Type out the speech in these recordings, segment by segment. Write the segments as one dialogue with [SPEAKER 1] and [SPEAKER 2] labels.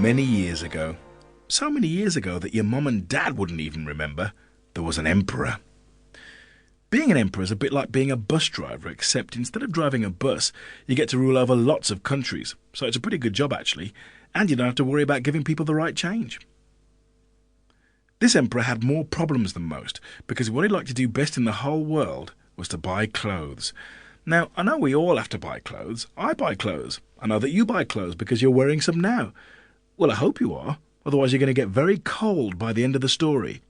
[SPEAKER 1] Many years ago, so many years ago that your mum and dad wouldn't even remember, there was an emperor. Being an emperor is a bit like being a bus driver, except instead of driving a bus, you get to rule over lots of countries. So it's a pretty good job, actually, and you don't have to worry about giving people the right change. This emperor had more problems than most, because what he'd like to do best in the whole world was to buy clothes. Now, I know we all have to buy clothes. I buy clothes. I know that you buy clothes because you're wearing some now. Well, I hope you are. Otherwise you're going to get very cold by the end of the story.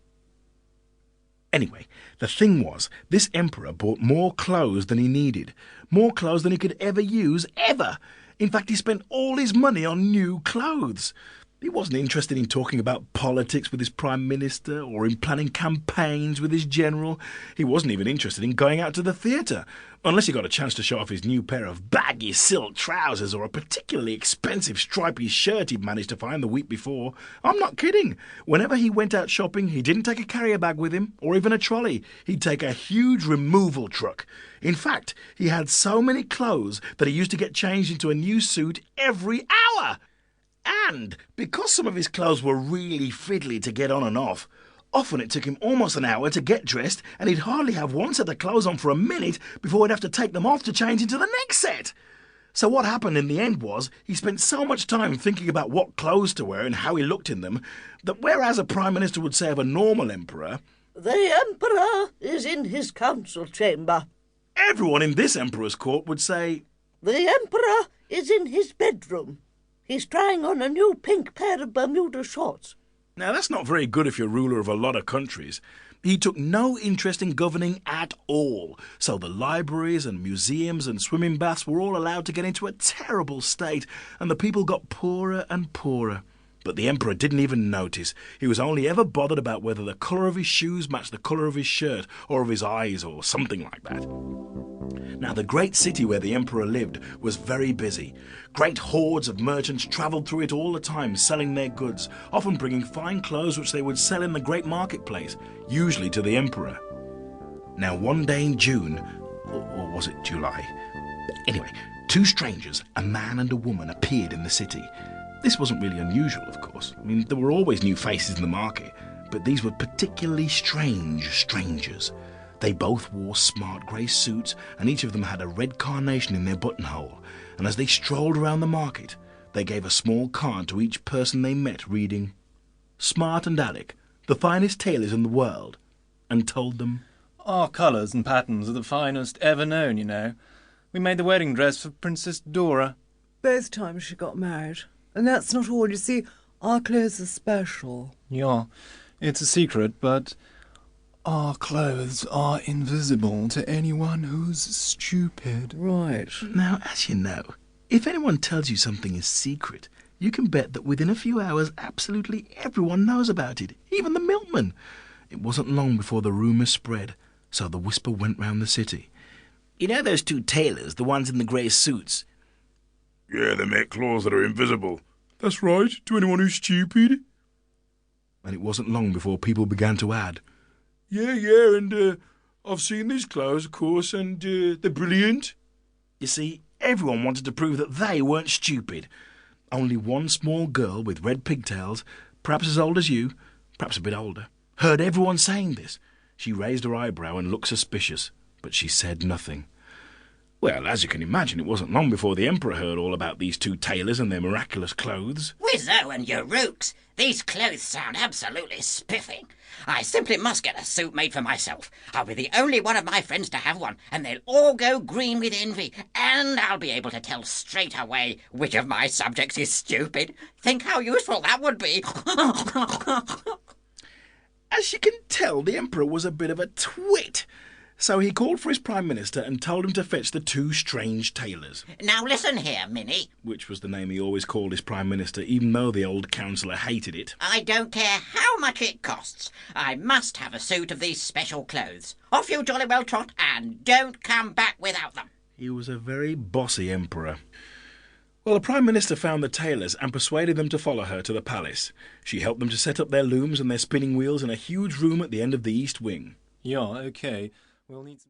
[SPEAKER 1] Anyway, the thing was, this emperor bought more clothes than he needed. More clothes than he could ever use, ever. In fact, he spent all his money on new clothes. He wasn't interested in talking about politics with his prime minister or in planning campaigns with his general. He wasn't even interested in going out to the theatre, unless he got a chance to show off his new pair of baggy silk trousers or a particularly expensive stripy shirt he'd managed to find the week before. I'm not kidding. Whenever he went out shopping, he didn't take a carrier bag with him or even a trolley. He'd take a huge removal truck. In fact, he had so many clothes that he used to get changed into a new suit every hour. And because some of his clothes were really fiddly to get on and off, often it took him almost an hour to get dressed, and he'd hardly have one set of clothes on for a minute before he'd have to take them off to change into the next set. So what happened in the end was he spent so much time thinking about what clothes to wear and how he looked in them that whereas a prime minister would say of a normal emperor,
[SPEAKER 2] "The emperor is in his council chamber,"
[SPEAKER 1] everyone in this emperor's court would say,
[SPEAKER 2] "The emperor is in his bedroom. He's trying on a new pink pair of Bermuda shorts."
[SPEAKER 1] Now, that's not very good if you're ruler of a lot of countries. He took no interest in governing at all, so the libraries and museums and swimming baths were all allowed to get into a terrible state, and the people got poorer and poorer. But the emperor didn't even notice. He was only ever bothered about whether the colour of his shoes matched the colour of his shirt, or of his eyes, or something like that. Now, the great city where the emperor lived was very busy. Great hordes of merchants travelled through it all the time, selling their goods, often bringing fine clothes which they would sell in the great marketplace, usually to the emperor. Now, one day in June, or was it July? Anyway, two strangers, a man and a woman, appeared in the city. This wasn't really unusual, of course. I mean, there were always new faces in the market, but these were particularly strange strangers. They both wore smart grey suits, and each of them had a red carnation in their buttonhole. And as they strolled around the market, they gave a small card to each person they met, reading, "Smart and Alec, the finest tailors in the world," and told them,
[SPEAKER 3] "Our colours and patterns are the finest ever known, you know. We made the wedding dress for Princess Dora."
[SPEAKER 4] Both times she got married. And that's not all, you see. Our clothes are special.
[SPEAKER 3] Yeah, it's a secret, but our clothes are invisible to anyone who's stupid.
[SPEAKER 4] Right.
[SPEAKER 1] Now, as you know, if anyone tells you something is secret, you can bet that within a few hours absolutely everyone knows about it, even the milkman. It wasn't long before the rumour spread, so the whisper went round the city. "You know those two tailors, the ones in the grey suits?"
[SPEAKER 5] "Yeah, they make clothes that are invisible." "That's right, to anyone who's stupid."
[SPEAKER 1] And it wasn't long before people began to add,
[SPEAKER 5] Yeah, and I've seen these clothes, of course, and they're brilliant."
[SPEAKER 1] You see, everyone wanted to prove that they weren't stupid. Only one small girl with red pigtails, perhaps as old as you, perhaps a bit older, heard everyone saying this. She raised her eyebrow and looked suspicious, but she said nothing. Well, as you can imagine, it wasn't long before the emperor heard all about these two tailors and their miraculous clothes.
[SPEAKER 6] "Whizzo and your rooks! These clothes sound absolutely spiffing. I simply must get a suit made for myself. I'll be the only one of my friends to have one, and they'll all go green with envy, and I'll be able to tell straight away which of my subjects is stupid. Think how useful that would be."
[SPEAKER 1] As you can tell, the emperor was a bit of a twit. So he called for his prime minister and told him to fetch the two strange tailors.
[SPEAKER 6] "Now listen here, Minnie,"
[SPEAKER 1] which was the name he always called his prime minister, even though the old councillor hated it.
[SPEAKER 6] "I don't care how much it costs. I must have a suit of these special clothes. Off you jolly well trot, and don't come back without them."
[SPEAKER 1] He was a very bossy emperor. Well, the prime minister found the tailors and persuaded them to follow her to the palace. She helped them to set up their looms and their spinning wheels in a huge room at the end of the east wing.
[SPEAKER 3] Yeah, okay. We'll need some